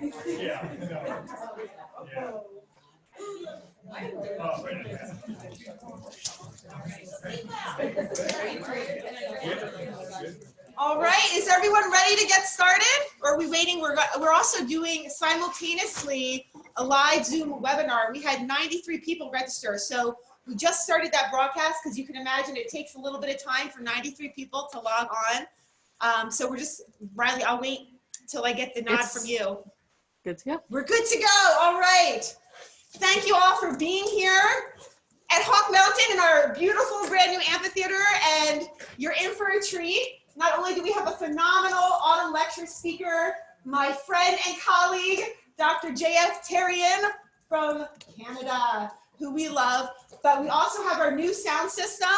Yeah. Yeah. All right, is everyone ready to get started? Or are we waiting? We're also doing simultaneously a live Zoom webinar. We had 93 people register, so we just started that broadcast because you can imagine it takes a little bit of time for 93 people to log on. So we're just, Riley, I'll wait till I get the nod from you. Good to go. We're good to go. All right. Thank you all for being here at Hawk Mountain in our beautiful brand new amphitheater, and you're in for a treat. Not only do we have a phenomenal autumn lecture speaker, my friend and colleague, Dr. J.F. Therrien from Canada, who we love, but we also have our new sound system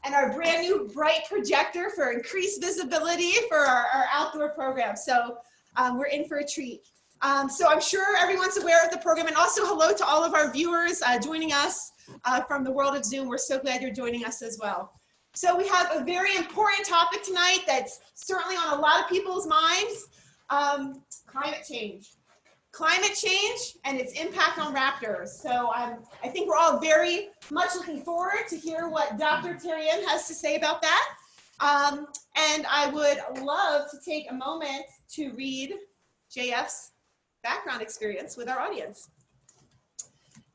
and our brand new bright projector for increased visibility for our outdoor program. So we're in for a treat. So I'm sure everyone's aware of the program, and also hello to all of our viewers joining us from the world of Zoom. We're so glad you're joining us as well. So we have a very important topic tonight that's certainly on a lot of people's minds, climate change. Climate change and its impact on raptors. So I think we're all very much looking forward to hear what Dr. Therrien has to say about that. And I would love to take a moment to read JF's background experience with our audience.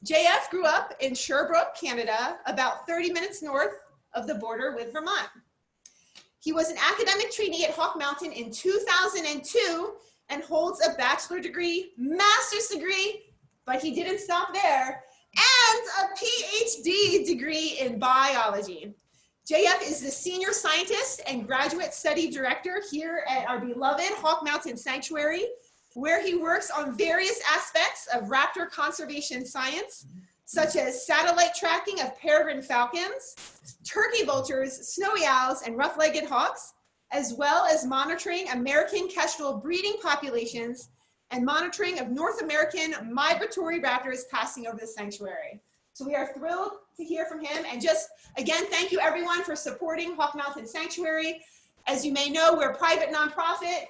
JF grew up in Sherbrooke, Canada, about 30 minutes north of the border with Vermont. He was an academic trainee at Hawk Mountain in 2002 and holds a bachelor degree, master's degree, but he didn't stop there, and a PhD degree in biology. JF is the senior scientist and graduate study director here at our beloved Hawk Mountain Sanctuary, where he works on various aspects of raptor conservation science, such as satellite tracking of peregrine falcons, turkey vultures, snowy owls, and rough-legged hawks, as well as monitoring American kestrel breeding populations and monitoring of North American migratory raptors passing over the sanctuary. So we are thrilled to hear from him. And just, again, thank you everyone for supporting Hawk Mountain Sanctuary. As you may know, we're a private nonprofit.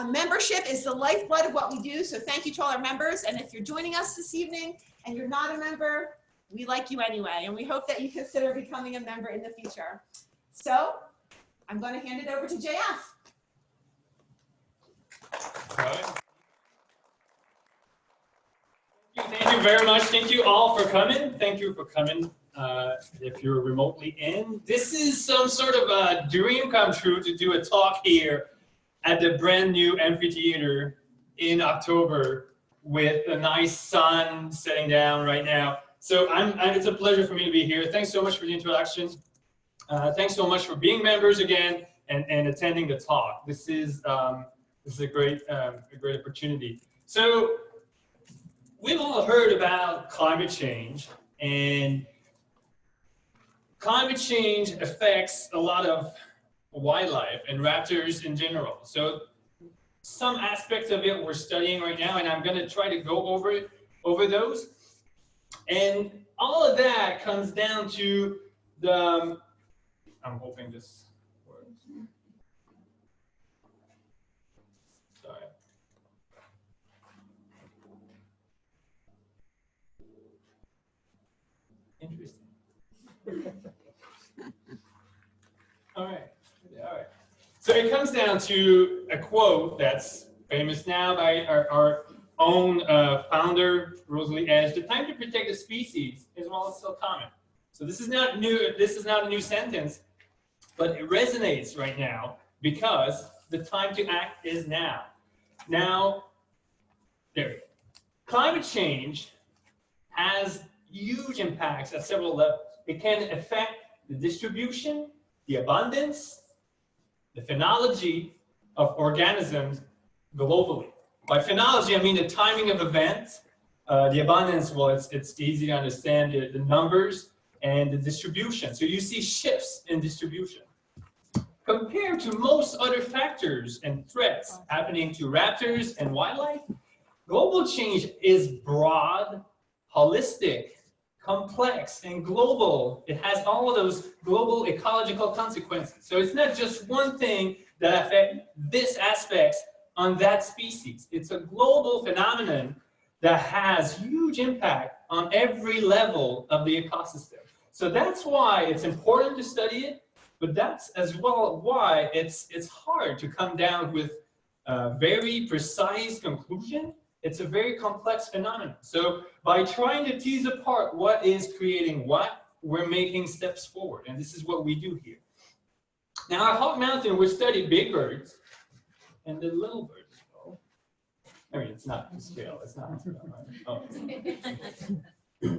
Membership is the lifeblood of what we do, so thank you to all our members. And if you're joining us this evening and you're not a member, we like you anyway, and we hope that you consider becoming a member in the future. So I'm going to hand it over to JF. All right. Thank you very much. Thank you all for coming. Thank you for coming. If you're remotely in, this is some sort of a dream come true to do a talk here at the brand new amphitheater in October with a nice sun setting down right now. So it's a pleasure for me to be here. Thanks so much for the introduction. Thanks so much for being members again and attending the talk. This is a great opportunity. So we've all heard about climate change, and climate change affects a lot of wildlife and raptors in general. So some aspects of it we're studying right now, and I'm going to try to go over those. And all of that comes down to the, I'm hoping this works. Sorry. Interesting. All right. So it comes down to a quote that's famous now by our own founder, Rosalie Edge: "The time to protect the species is while it's still common." So this is not new. This is not a new sentence, but it resonates right now because the time to act is now. Now, there we go. Climate change has huge impacts at several levels. It can affect the distribution, the abundance, the phenology of organisms globally. By phenology, I mean the timing of events. The abundance, well, it's easy to understand the numbers and the distribution. So you see shifts in distribution. Compared to most other factors and threats happening to raptors and wildlife, global change is broad, holistic, complex, and global. It has all of those global ecological consequences. So it's not just one thing that affects this aspects on that species. It's a global phenomenon that has huge impact on every level of the ecosystem. So that's why it's important to study it, but that's as well why it's hard to come down with a very precise conclusion. It's a very complex phenomenon. So by trying to tease apart what is creating what, we're making steps forward, and this is what we do here. Now at Hawk Mountain, we study big birds and the little birds. I mean, it's not to scale. It's not to scale, right? Oh.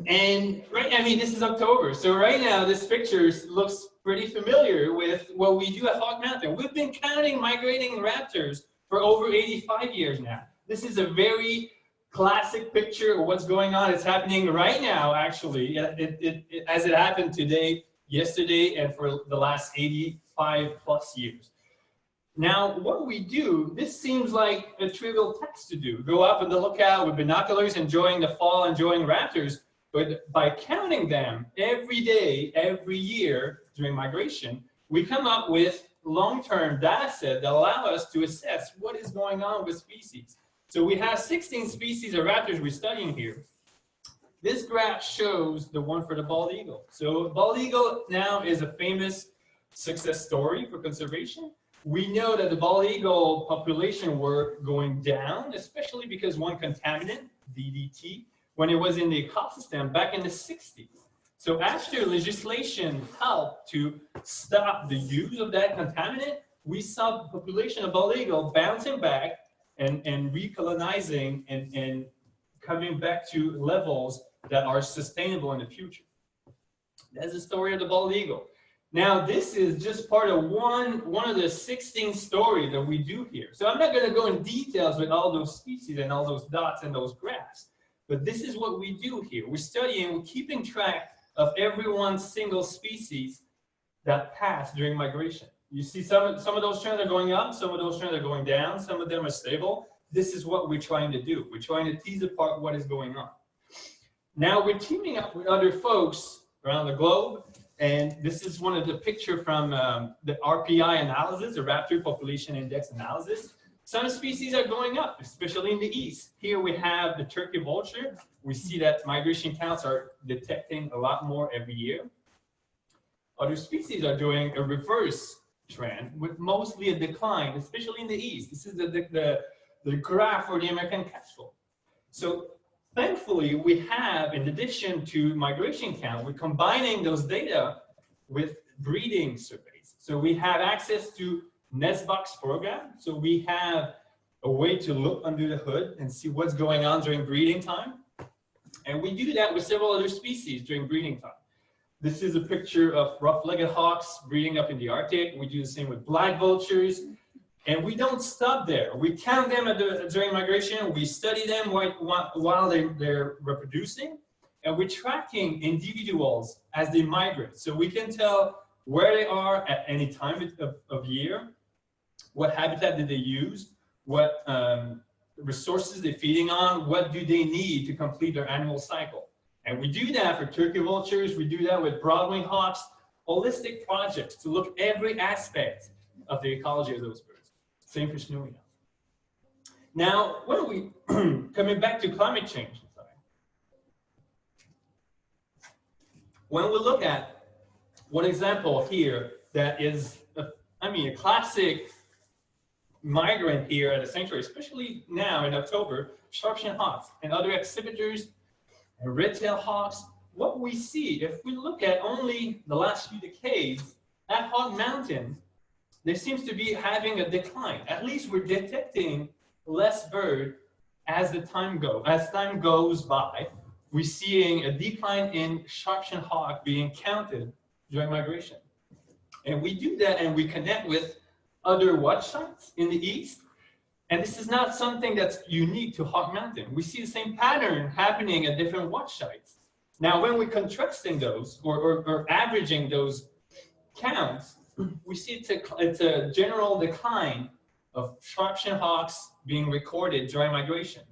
And right, I mean, this is October, so right now this picture looks pretty familiar with what we do at Hawk Mountain. We've been counting migrating raptors for over 85 years now. This is a very classic picture of what's going on. It's happening right now, actually, as it happened today, yesterday, and for the last 85 plus years. Now, what we do, this seems like a trivial task to do. Go up on the lookout with binoculars, enjoying the fall, enjoying raptors. But by counting them every day, every year during migration, we come up with long-term data set that allow us to assess what is going on with species. So we have 16 species of raptors we're studying here. This graph shows the one for the bald eagle. So bald eagle now is a famous success story for conservation. We know that the bald eagle population were going down, especially because one contaminant, DDT, when it was in the ecosystem back in the 60s. So after legislation helped to stop the use of that contaminant, we saw the population of bald eagle bouncing back and recolonizing and coming back to levels that are sustainable in the future. That's the story of the bald eagle. Now, this is just part of one of the 16 stories that we do here. So I'm not going to go in details with all those species and all those dots and those graphs, but this is what we do here. We're studying, we're keeping track of every one single species that passed during migration. You see some of those trends are going up, some of those trends are going down, some of them are stable. This is what we're trying to do. We're trying to tease apart what is going on. Now, we're teaming up with other folks around the globe. And this is one of the pictures from the RPI analysis, the Raptor Population Index analysis. Some species are going up, especially in the east. Here we have the turkey vulture. We see that migration counts are detecting a lot more every year. Other species are doing a reverse trend with mostly a decline, especially in the east. This is the graph for the American kestrel. So thankfully, we have, in addition to migration count, we're combining those data with breeding surveys. So we have access to Nestbox program. So we have a way to look under the hood and see what's going on during breeding time. And we do that with several other species during breeding time. This is a picture of rough-legged hawks breeding up in the Arctic. We do the same with black vultures. And we don't stop there. We count them during migration. We study them while they're reproducing. And we're tracking individuals as they migrate. So we can tell where they are at any time of year, what habitat did they use, what resources they're feeding on, what do they need to complete their annual cycle. And we do that for turkey vultures. We do that with broadwing hawks, holistic projects to look every aspect of the ecology of those birds. Same for snowy owls. Now, what are we coming back to climate change? When we look at one example here that is, a classic migrant here at a sanctuary, especially now in October, sharp-shinned hawks and other exhibitors and red-tailed hawks. What we see, if we look at only the last few decades, at Hawk Mountain, there seems to be having a decline. At least we're detecting less bird as time goes by. We're seeing a decline in sharp-shinned hawk being counted during migration. And we do that and we connect with other watch sites in the east. And this is not something that's unique to Hawk Mountain. We see the same pattern happening at different watch sites. Now, when we're contrasting those or averaging those counts, we see it's a general decline of sharp-shinned hawks being recorded during migration.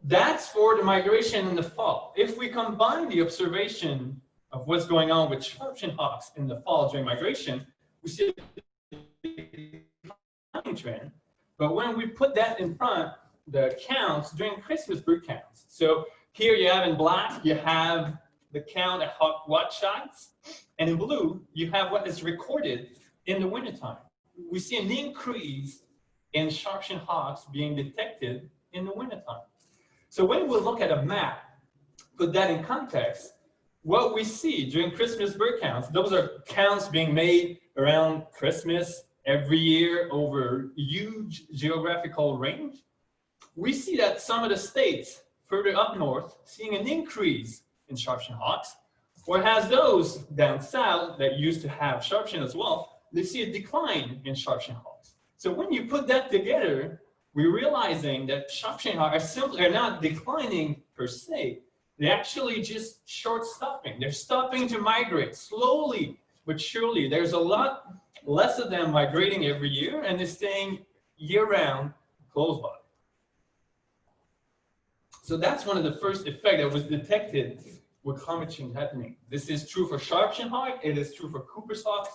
That's for the migration in the fall. If we combine the observation of what's going on with sharp-shinned hawks in the fall during migration, we see a declining trend. But when we put that in front, the counts during Christmas bird counts. So here you have in black, you have the count of what shots, and in blue, you have what is recorded in the wintertime. We see an increase in sharp-shinned hawks being detected in the wintertime. So when we look at a map, put that in context, what we see during Christmas bird counts, those are counts being made around Christmas every year over a huge geographical range. We see that some of the states further up north seeing an increase in sharp-shinned hawks, whereas those down south that used to have sharp-shinned as well, they see a decline in sharp-shinned hawks. So when you put that together, we're realizing that sharp-shinned hawks are not declining per se. They're actually just short-stopping. They're stopping to migrate slowly but surely. There's a lot less of them migrating every year, and they're staying year-round close by. So that's one of the first effects that was detected with climate change happening. This is true for sharp-shinned hawk. It is true for Cooper's hawks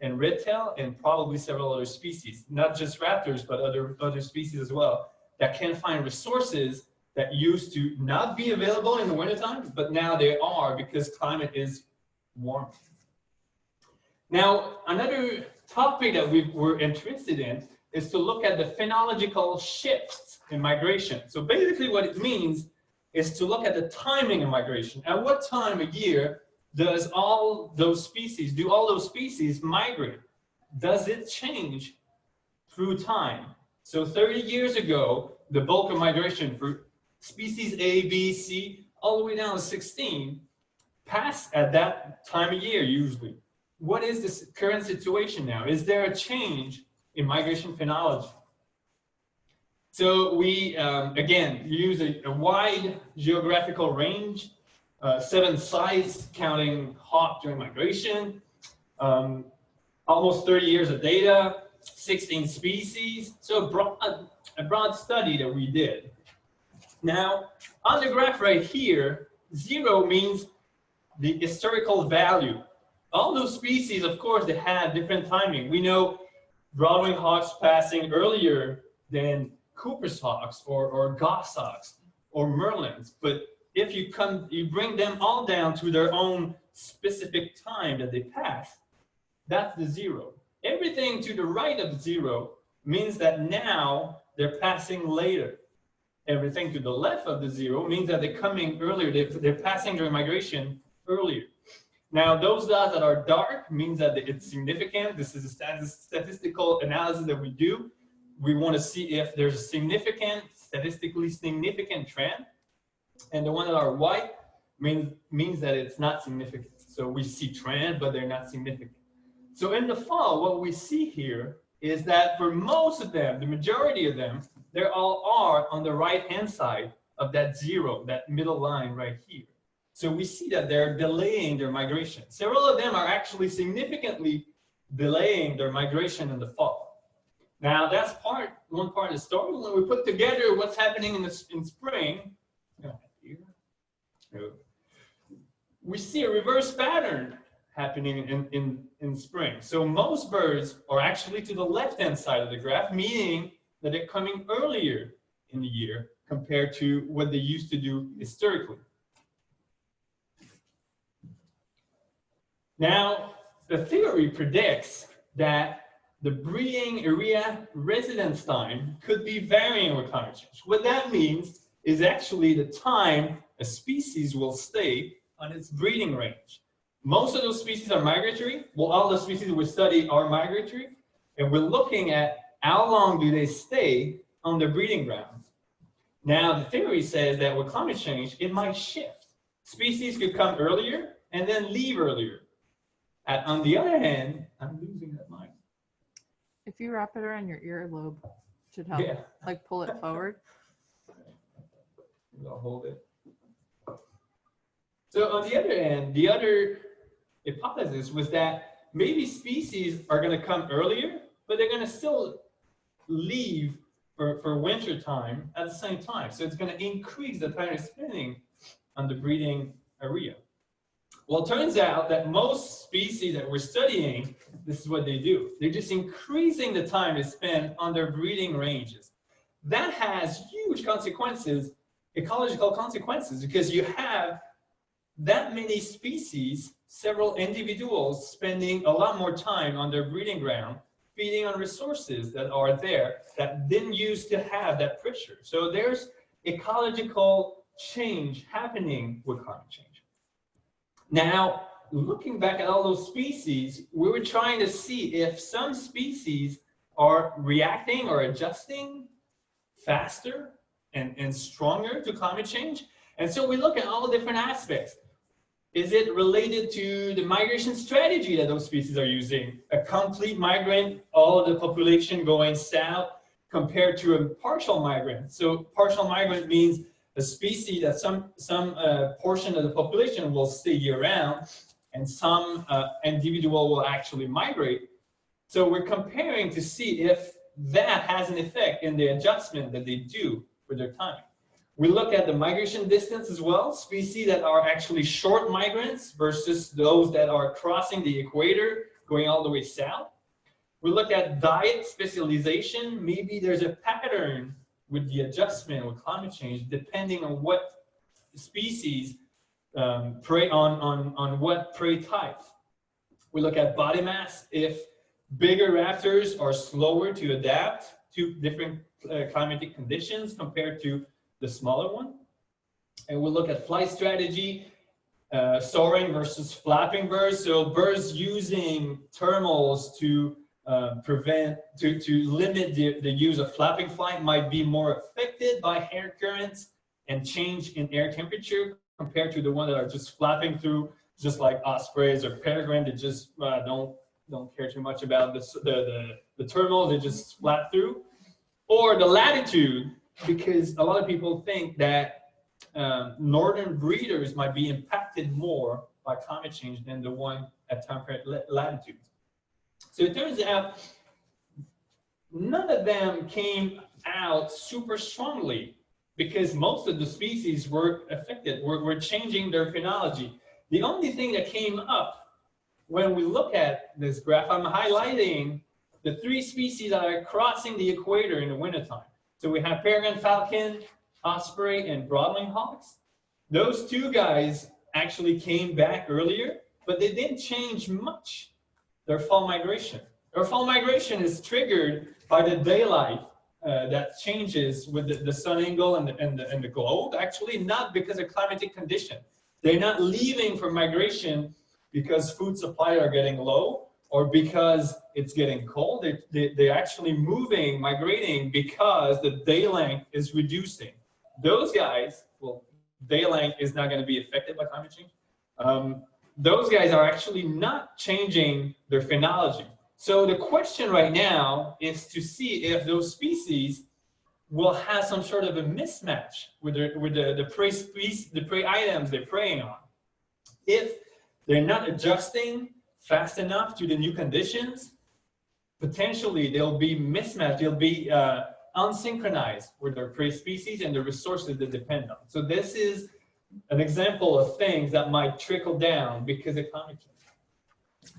and red-tail, and probably several other species, not just raptors, but other species as well, that can find resources that used to not be available in the wintertime, but now they are because climate is warming. Now, another topic that we're interested in is to look at the phenological shifts in migration. So basically what it means is to look at the timing of migration. At what time of year does all those species migrate? Does it change through time? So 30 years ago, the bulk of migration for species A, B, C, all the way down to 16, pass at that time of year usually. What is the current situation now? Is there a change in migration phenology? So we, again, use a wide geographical range, 7 sites counting hawk during migration, almost 30 years of data, 16 species, so a broad study that we did. Now, on the graph right here, 0 means the historical value. All those species, of course, they have different timing. We know broadwing hawks passing earlier than Cooper's hawks or goshawks or merlins, but if you bring them all down to their own specific time that they pass, that's the 0. Everything to the right of 0 means that now they're passing later. Everything to the left of the 0 means that they're coming earlier. They're passing their migration earlier. Now, those dots that are dark means that it's significant. This is a statistical analysis that we do. We want to see if there's a statistically significant trend. And the ones that are white means that it's not significant. So we see trend, but they're not significant. So in the fall, what we see here is that for most of them, the majority of them, they all are on the right-hand side of that 0, that middle line right here. So we see that they're delaying their migration. Several of them are actually significantly delaying their migration in the fall. Now that's one part of the story. When we put together what's happening in spring, we see a reverse pattern happening in spring. So most birds are actually to the left-hand side of the graph, meaning that they're coming earlier in the year compared to what they used to do historically. Now, the theory predicts that the breeding area residence time could be varying with climate change. What that means is actually the time a species will stay on its breeding range. Most of those species are migratory. Well, all the species we study are migratory, and we're looking at how long do they stay on their breeding grounds. Now, the theory says that with climate change, it might shift. Species could come earlier and then leave earlier. And on the other hand, I'm losing that mic. If you wrap it around your earlobe, it should help. Yeah. Like pull it forward. I'll hold it. So on the other hand, the other hypothesis was that maybe species are going to come earlier, but they're going to still leave for winter time at the same time. So it's going to increase the time they're spending on the breeding area. Well, it turns out that most species that we're studying this is what they do. They're just increasing the time they spend on their breeding ranges. That has huge consequences, ecological consequences, because you have that many species, several individuals spending a lot more time on their breeding ground, feeding on resources that are there that didn't used to have that pressure. So there's ecological change happening with climate change. Now, looking back at all those species, we were trying to see if some species are reacting or adjusting faster and stronger to climate change. And so we look at all different aspects. Is it related to the migration strategy that those species are using? A complete migrant, all of the population going south, compared to a partial migrant. So partial migrant means a species that some portion of the population will stay year-round, and some individual will actually migrate. So we're comparing to see if that has an effect in the adjustment that they do with their timing. We look at the migration distance as well, species that are actually short migrants versus those that are crossing the equator, going all the way south. We look at diet specialization. Maybe there's a pattern with the adjustment with climate change, depending on what species prey on what prey type. We look at body mass. If bigger raptors are slower to adapt to different climatic conditions compared to the smaller one. And we look at flight strategy, soaring versus flapping birds. So birds using thermals to limit the use of flapping flight might be more affected by air currents and change in air temperature compared to the one that are just flapping through, just like ospreys or peregrine that just don't care too much about the thermals, they just flap through. Or the latitude, because a lot of people think that northern breeders might be impacted more by climate change than the one at temperate latitudes. So it turns out none of them came out super strongly because most of the species were affected, were changing their phenology. The only thing that came up when we look at this graph, I'm highlighting the 3 species that are crossing the equator in the wintertime. So we have peregrine falcon, osprey, and broadwing hawks. Those 2 guys actually came back earlier, but they didn't change much their fall migration. Their fall migration is triggered by the daylight that changes with the sun angle and the globe, actually, not because of climatic condition. They're not leaving for migration because food supply are getting low or because it's getting cold. They're actually moving, migrating because the day length is reducing. Those guys, well, day length is not going to be affected by climate change. Those guys are actually not changing their phenology. So the question right now is to see if those species will have some sort of a mismatch with the prey species, the prey items they're preying on. If they're not adjusting fast enough to the new conditions, potentially they'll be mismatched, they'll be unsynchronized with their prey species and the resources they depend on. So this is an example of things that might trickle down because of climate change.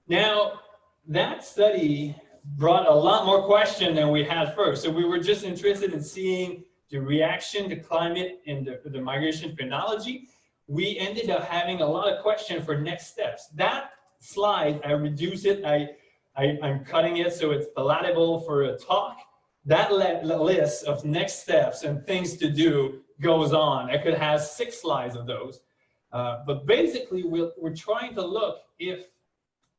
Now, that study brought a lot more questions than we had first. So we were just interested in seeing the reaction to climate and the migration phenology. We ended up having a lot of questions for next steps. That slide, I reduced it. I'm cutting it so it's palatable for a talk. That list of next steps and things to do goes on. I could have 6 slides of those. But basically, we're trying to look if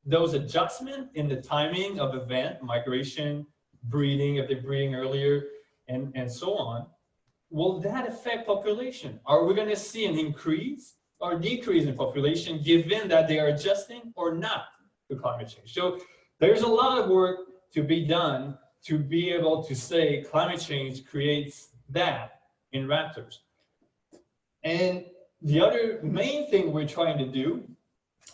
those adjustments in the timing of event, migration, breeding, if they're breeding earlier, and so on, will that affect population? Are we going to see an increase or decrease in population given that they are adjusting or not to climate change? So there's a lot of work to be done to be able to say climate change creates that in raptors. And the other main thing we're trying to do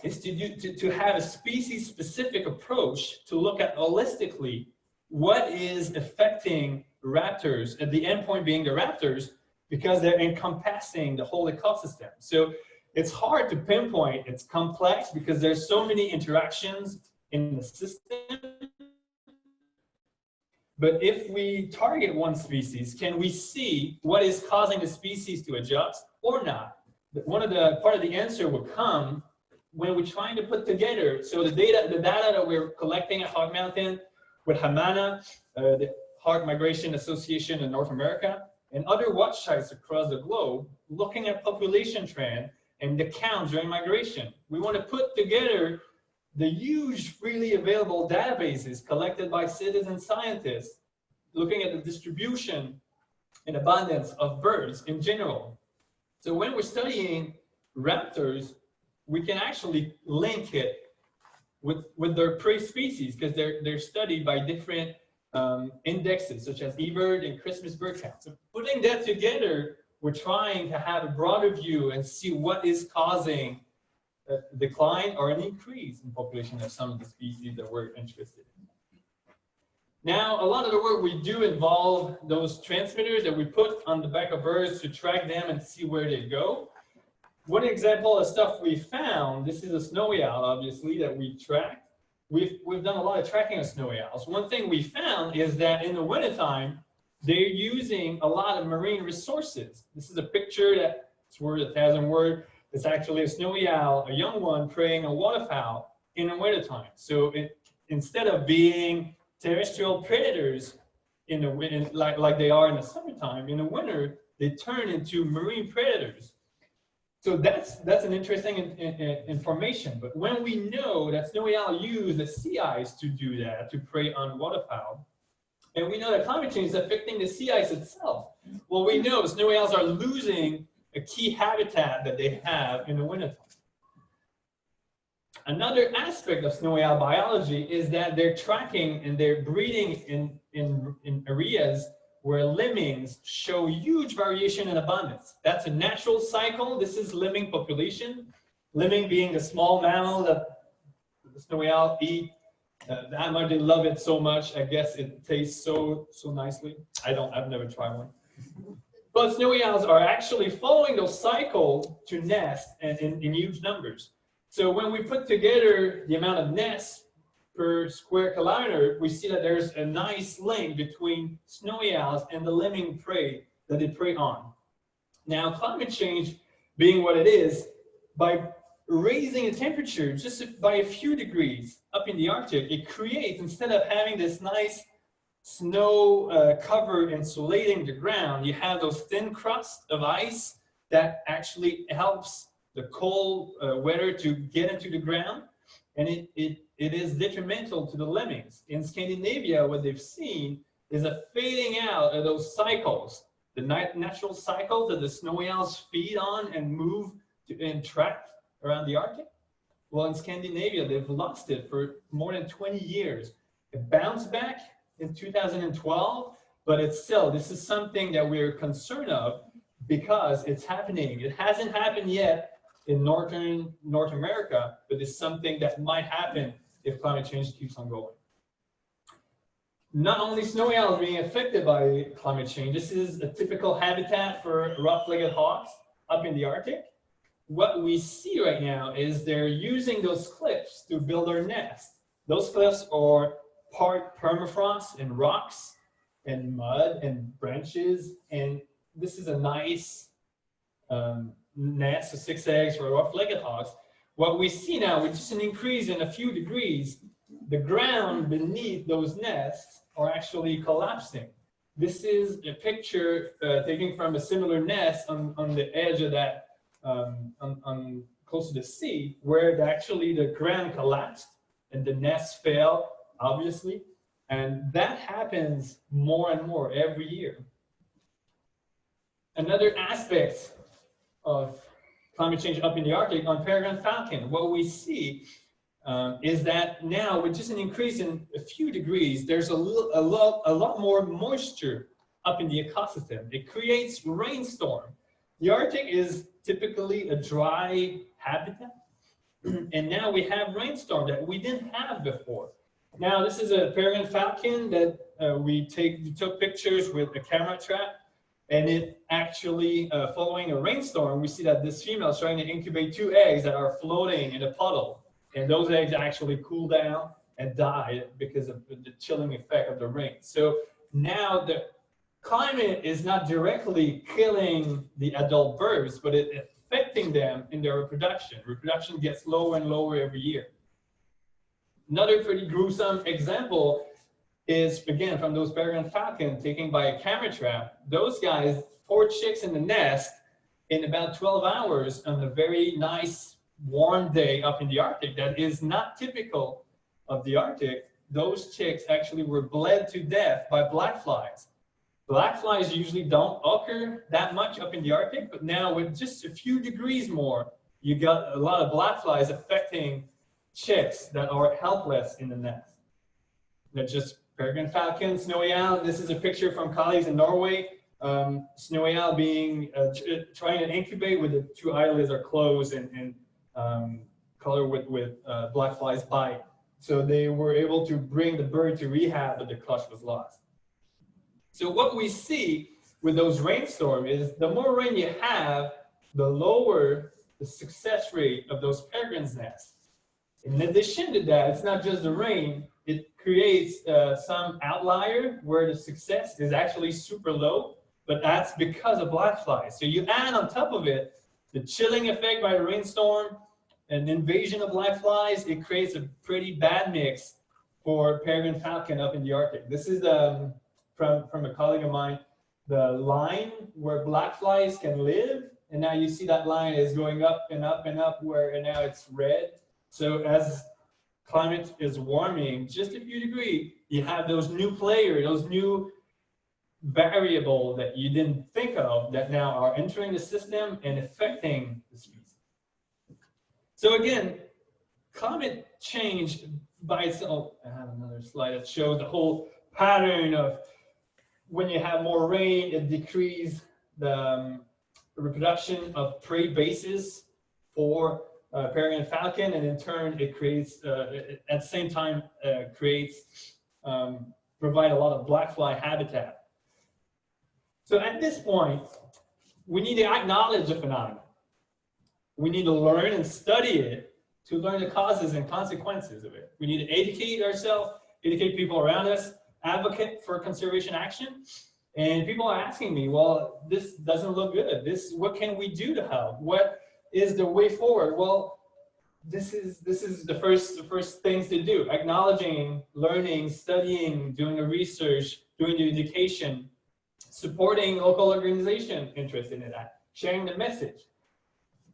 is to have a species-specific approach to look at holistically what is affecting raptors, at the end point being the raptors, because they're encompassing the whole ecosystem. So It's hard to pinpoint. It's complex because there's so many interactions in the system. But if we target one species, can we see what is causing the species to adjust or not? Part of the answer will come when we're trying to put together. So the data that we're collecting at Hog Mountain with Hamana, the Hog Migration Association in North America, and other watch sites across the globe, looking at population trend and the count during migration. We want to put together the huge freely available databases collected by citizen scientists, looking at the distribution and abundance of birds in general. So when we're studying raptors, we can actually link it with their prey species, because they're studied by different indexes, such as eBird and Christmas bird count. So putting that together, we're trying to have a broader view and see what is causing a decline or an increase in population of some of the species that we're interested in. Now, a lot of the work we do involve those transmitters that we put on the back of birds to track them and see where they go. One example of stuff we found, this is a snowy owl, obviously, that we tracked. We've done a lot of tracking of snowy owls. One thing we found is that in the wintertime, they're using a lot of marine resources. This is a picture that's worth 1,000 words. It's actually a snowy owl, a young one, preying a waterfowl in the wintertime. So instead of being terrestrial predators in the winter, like they are in the summertime, in the winter, they turn into marine predators. So that's an interesting information. But when we know that snowy owl use the sea ice to do that, to prey on waterfowl, and we know that climate change is affecting the sea ice itself, well, we know snowy owls are losing a key habitat that they have in the wintertime. Another aspect of snowy owl biology is that they're tracking and they're breeding in areas where lemmings show huge variation in abundance. That's a natural cycle. This is lemming population. Lemming being the small mammal that the snowy owl eat. That much they love it so much. I guess it tastes so nicely. I've never tried one. But snowy owls are actually following those cycles to nest and in huge numbers. So when we put together the amount of nests per square kilometer, we see that there's a nice link between snowy owls and the lemming prey that they prey on. Now, climate change being what it is, by raising the temperature just by a few degrees up in the Arctic, it creates, instead of having this nice snow cover insulating the ground, you have those thin crusts of ice that actually helps the cold weather to get into the ground, and it is detrimental to the lemmings. In Scandinavia, what they've seen is a fading out of those cycles, the natural cycles that the snowy owls feed on and move and track around the Arctic. Well, in Scandinavia, they've lost it for more than 20 years. It bounced back in 2012, but it's still, this is something that we're concerned of because it's happening. It hasn't happened yet in North America, but it's something that might happen if climate change keeps on going. Not only snowy owls being affected by climate change, this is a typical habitat for rough-legged hawks up in the Arctic. What we see right now is they're using those cliffs to build their nest. Those cliffs are part permafrost and rocks and mud and branches, and this is a nice nest of 6 eggs for rough-legged hawks. What we see now, with just an increase in a few degrees, the ground beneath those nests are actually collapsing. This is a picture taken from a similar nest on the edge of that, close to the sea, where actually the ground collapsed and the nest fell, obviously. And that happens more and more every year. Another aspect of climate change up in the Arctic on peregrine falcon, what we see is that now with just an increase in a few degrees, there's a lot more moisture up in the ecosystem. It creates rainstorm. The Arctic is typically a dry habitat, and now we have rainstorm that we didn't have before. Now this is a peregrine falcon that we took pictures with a camera trap And it actually, following a rainstorm, we see that this female is trying to incubate 2 eggs that are floating in a puddle. And those eggs actually cool down and die because of the chilling effect of the rain. So now the climate is not directly killing the adult birds, but it's affecting them in their reproduction. Reproduction gets lower and lower every year. Another pretty gruesome example is, again, from those peregrine falcons taken by a camera trap. Those guys, 4 chicks in the nest in about 12 hours on a very nice warm day up in the Arctic that is not typical of the Arctic. Those chicks actually were bled to death by black flies. Black flies usually don't occur that much up in the Arctic, but now with just a few degrees more, you got a lot of black flies affecting chicks that are helpless in the nest. They're just peregrine falcon, snowy owl. This is a picture from colleagues in Norway. Snowy owl being trying to incubate with the 2 eyelids are closed and color with black flies bite. So they were able to bring the bird to rehab, but the clutch was lost. So what we see with those rainstorms is the more rain you have, the lower the success rate of those peregrine nests. In addition to that, it's not just the rain, it creates some outlier where the success is actually super low, but that's because of black flies. So you add on top of it the chilling effect by the rainstorm, an invasion of black flies, it creates a pretty bad mix for peregrine falcon up in the Arctic. This is from a colleague of mine, the line where black flies can live, and now you see that line is going up and up and up, and now it's red. So as climate is warming just a few degrees, you have those new players, those new variables that you didn't think of that now are entering the system and affecting the species. So again, climate change by itself, I have another slide that shows the whole pattern of when you have more rain, it decreases the reproduction of prey bases for peregrine falcon, and in turn it creates, at the same time, provide a lot of black fly habitat. So at this point, we need to acknowledge the phenomenon. We need to learn and study it to learn the causes and consequences of it. We need to educate ourselves, educate people around us, advocate for conservation action. And people are asking me, well, this doesn't look good. What can we do to help? What is the way forward? Well, this is the first things to do: acknowledging, learning, studying, doing the research, doing the education, supporting local organization interested in that, sharing the message.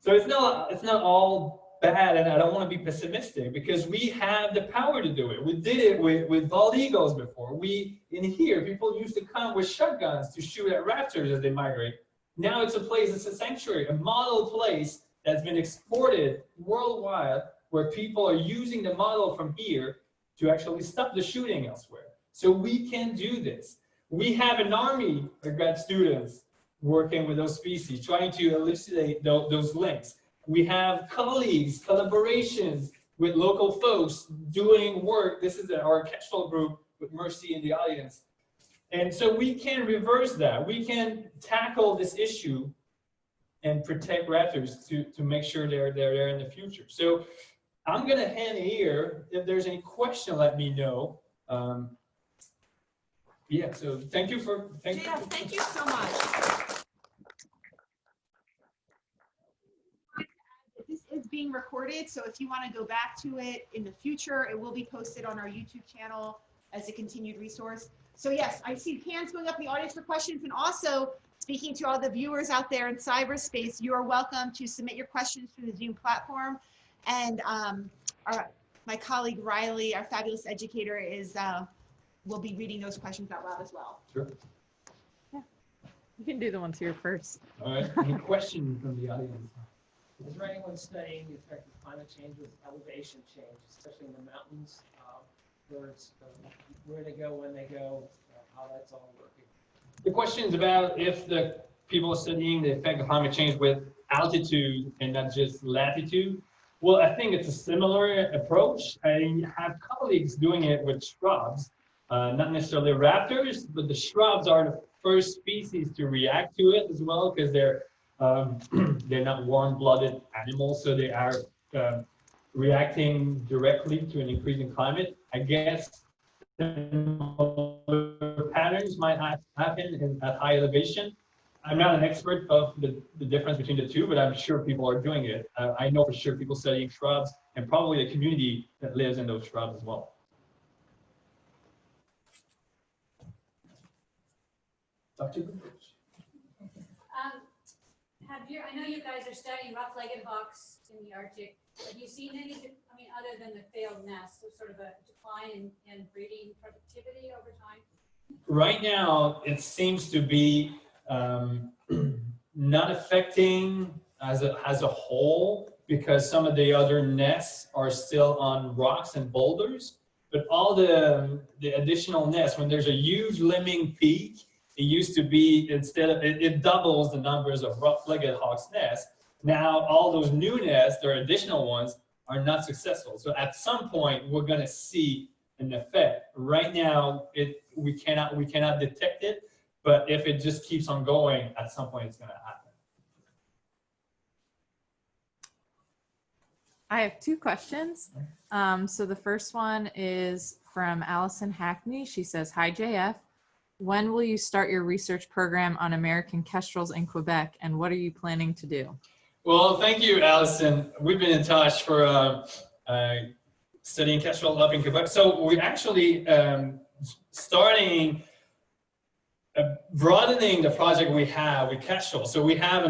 So it's not all bad, and I don't want to be pessimistic because we have the power to do it. We did it with bald eagles before. In here, people used to come with shotguns to shoot at raptors as they migrate. Now it's a place, it's a sanctuary, a model place that's been exported worldwide, where people are using the model from here to actually stop the shooting elsewhere. So we can do this. We have an army of grad students working with those species, trying to elucidate those links. We have colleagues, collaborations with local folks doing work. This is our catch-all group with Mercy in the audience. And so we can reverse that. We can tackle this issue and protect raptors to make sure they're there in the future. So I'm gonna hand here. If there's any question, let me know. Yeah, so thank you so much. This is being recorded, so if you want to go back to it in the future, it will be posted on our YouTube channel as a continued resource. So yes, I see hands going up in the audience for questions, and also speaking to all the viewers out there in cyberspace, you are welcome to submit your questions through the Zoom platform. And my colleague Riley, our fabulous educator, will be reading those questions out loud as well. Sure. Yeah, you can do the ones here first. All right. Any questions from the audience? Is there anyone studying the effect of climate change with elevation change, especially in the mountains, where they go, when they go, how that's all working? The question is about if the people are studying the effect of climate change with altitude and not just latitude. Well, I think it's a similar approach. I have colleagues doing it with shrubs, not necessarily raptors, but the shrubs are the first species to react to it as well, because they're not warm-blooded animals, so they are reacting directly to an increasing climate. I guess similar patterns might happen at high elevation. I'm not an expert of the difference between the two, but I'm sure people are doing it. I know for sure people studying shrubs and probably the community that lives in those shrubs as well. Dr. Vultures. I know you guys are studying rough-legged hawks in the Arctic. Have you seen any, I mean, other than the failed nests, so sort of a decline in breeding productivity over time? Right now, it seems to be not affecting as a whole, because some of the other nests are still on rocks and boulders. But all the additional nests, when there's a huge lemming peak, it used to be, instead of, it doubles the numbers of rough-legged hawks nests. Now all those new nests, or additional ones, are not successful. So at some point, we're gonna see an effect. Right now, we cannot detect it, but if it just keeps on going, at some point it's gonna happen. I have two questions. So the first one is from Allison Hackney. She says, "Hi JF, when will you start your research program on American kestrels in Quebec, and what are you planning to do?" Well, thank you, Allison. We've been in touch for studying kestrel up in Quebec. So we're actually starting broadening the project we have with kestrel. So we have a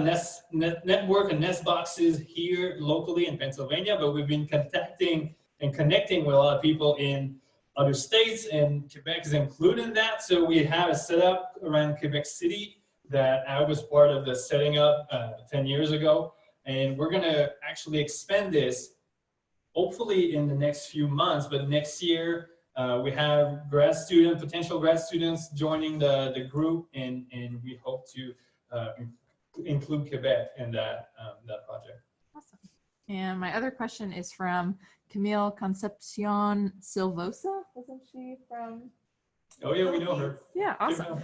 network of nest boxes here locally in Pennsylvania, but we've been contacting and connecting with a lot of people in other states, and Quebec is included in that. So we have a setup around Quebec City that I was part of the setting up 10 years ago. And we're gonna actually expand this hopefully in the next few months, but next year we have potential grad students joining the group, and we hope to include Quebec in that project. Awesome. And my other question is from Camille Concepcion Silvosa. Wasn't she from? Oh yeah, we know her. Yeah, awesome.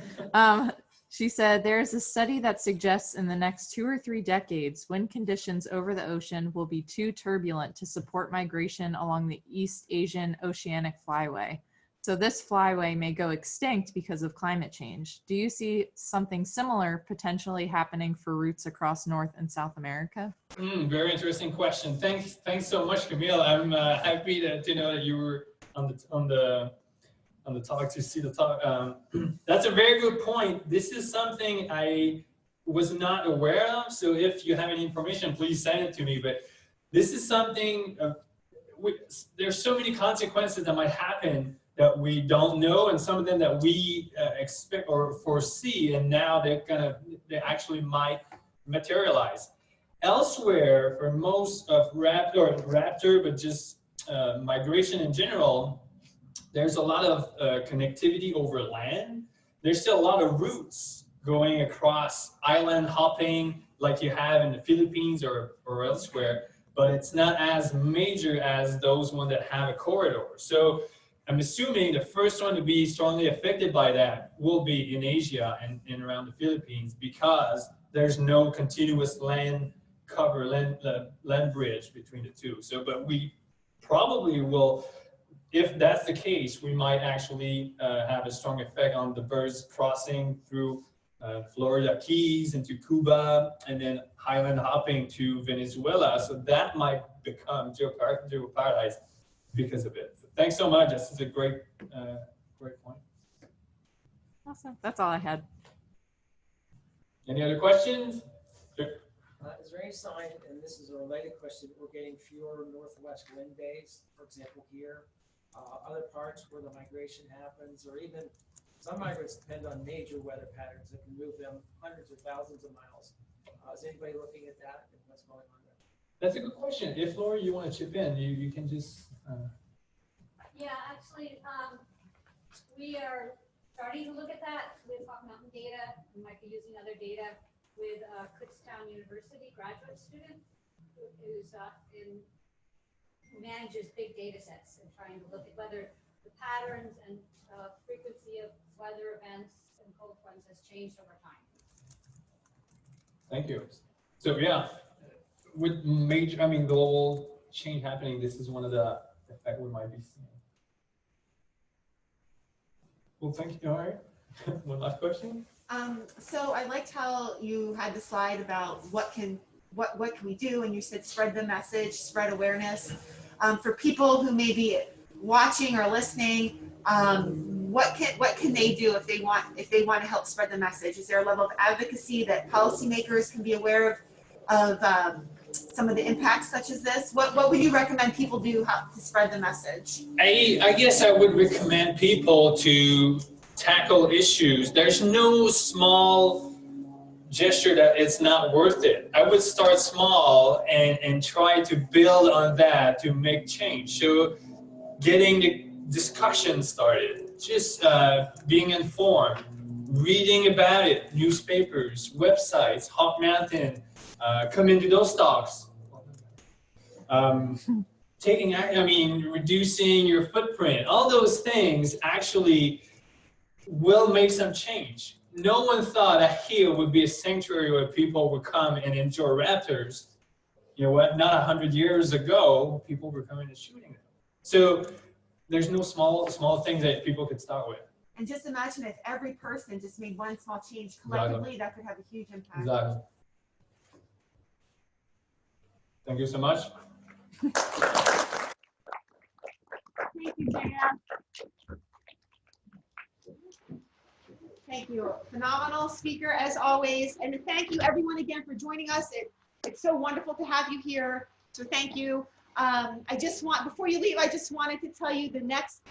She said, "There is a study that suggests in the next 2 or 3 decades, wind conditions over the ocean will be too turbulent to support migration along the East Asian Oceanic Flyway. So this flyway may go extinct because of climate change. Do you see something similar potentially happening for routes across North and South America?" Very interesting question. Thanks so much, Camille. I'm happy to know that you were on the talk, to see the talk. That's a very good point. This is something I was not aware of. So if you have any information, please send it to me. But this is something, there's so many consequences that might happen that we don't know, and some of them that we expect or foresee, and now they actually might materialize. Elsewhere, for most of raptor, but just migration in general, there's a lot of connectivity over land. There's still a lot of routes going across, island hopping like you have in the Philippines or elsewhere, but it's not as major as those ones that have a corridor. So I'm assuming the first one to be strongly affected by that will be in Asia and around the Philippines, because there's no continuous land bridge between the two. So, but we probably will, if that's the case, we might actually have a strong effect on the birds crossing through Florida Keys into Cuba, and then highland hopping to Venezuela. So that might become geoparadise because of it. So thanks so much. This is a great point. Awesome. That's all I had. Any other questions? Sure. Is there any sign, and this is a related question, we're getting fewer northwest wind days, for example, here, other parts where the migration happens, or even some migrants depend on major weather patterns that can move them hundreds or thousands of miles. Is anybody looking at that and what's going on there? That's a good question. If Laura, you want to chip in, you can just. Yeah, actually, we are starting to look at that with Hawk Mountain data. We might be using other data with Kutztown University graduate student who manages big data sets and trying to look at whether the patterns and frequency of weather events and in cold fronts has changed over time. Thank you. So yeah, with major, I mean, global change happening, this is one of the effects we might be seeing. Well, thank you. All right. One last question. So I liked how you had the slide about what can we do, and you said spread the message, spread awareness. For people who may be watching or listening, what can they do if they want to help spread the message? Is there a level of advocacy that policymakers can be aware of some of the impacts such as this? What would you recommend people do to spread the message? I guess I would recommend people to tackle issues. There's no small gesture that it's not worth it. I would start small and try to build on that to make change. So getting the discussion started, just being informed, reading about it, newspapers, websites, Hawk Mountain, come into those talks. Reducing your footprint, all those things actually will make some change. No one thought that here would be a sanctuary where people would come and enjoy raptors. You know what? Not 100 years ago, people were coming and shooting them. So there's no small things that people could start with. And just imagine if every person just made one small change collectively, that could have a huge impact. Exactly. Thank you so much. Thank you, Dan. Thank you. Phenomenal speaker as always. And thank you everyone again for joining us. It's so wonderful to have you here. So thank you. Before you leave, I just wanted to tell you the next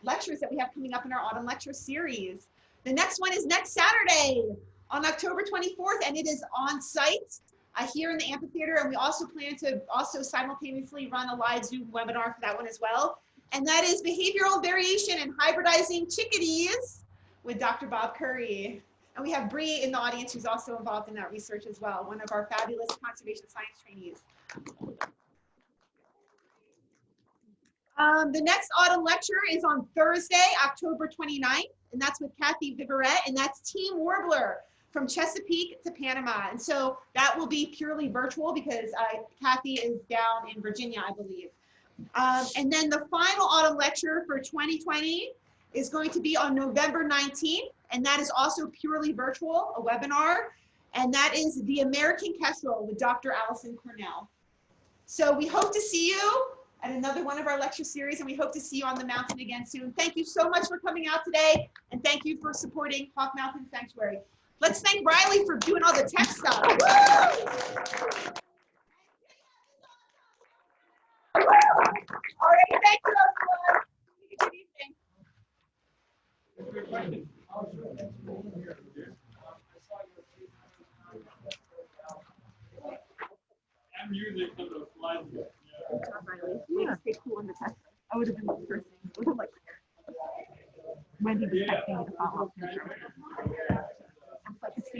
lectures that we have coming up in our autumn lecture series. The next one is next Saturday on October 24th, and it is on site here in the amphitheater. And we also plan to simultaneously run a live Zoom webinar for that one as well. And that is behavioral variation and hybridizing chickadees with Dr. Bob Curry. And we have Bree in the audience who's also involved in that research as well, one of our fabulous conservation science trainees. The next autumn lecture is on Thursday, October 29th, and that's with Kathy Viverette, and that's Team Warbler from Chesapeake to Panama. And so that will be purely virtual because Kathy is down in Virginia, I believe. And then the final autumn lecture for 2020 is going to be on November 19th, and that is also purely virtual, a webinar, and that is The American Kestrel with Dr. Allison Cornell. So we hope to see you at another one of our lecture series, and we hope to see you on the mountain again soon. Thank you so much for coming out today, and thank you for supporting Hawk Mountain Sanctuary. Let's thank Riley for doing all the tech stuff. Woo! All right, thank you, everyone. Good evening. I'm usually kind of flying. Good job, Riley. Yeah. Stay cool in the test. I would have been the first thing. I would have liked Wendy was texting me to follow up. I'm like, it's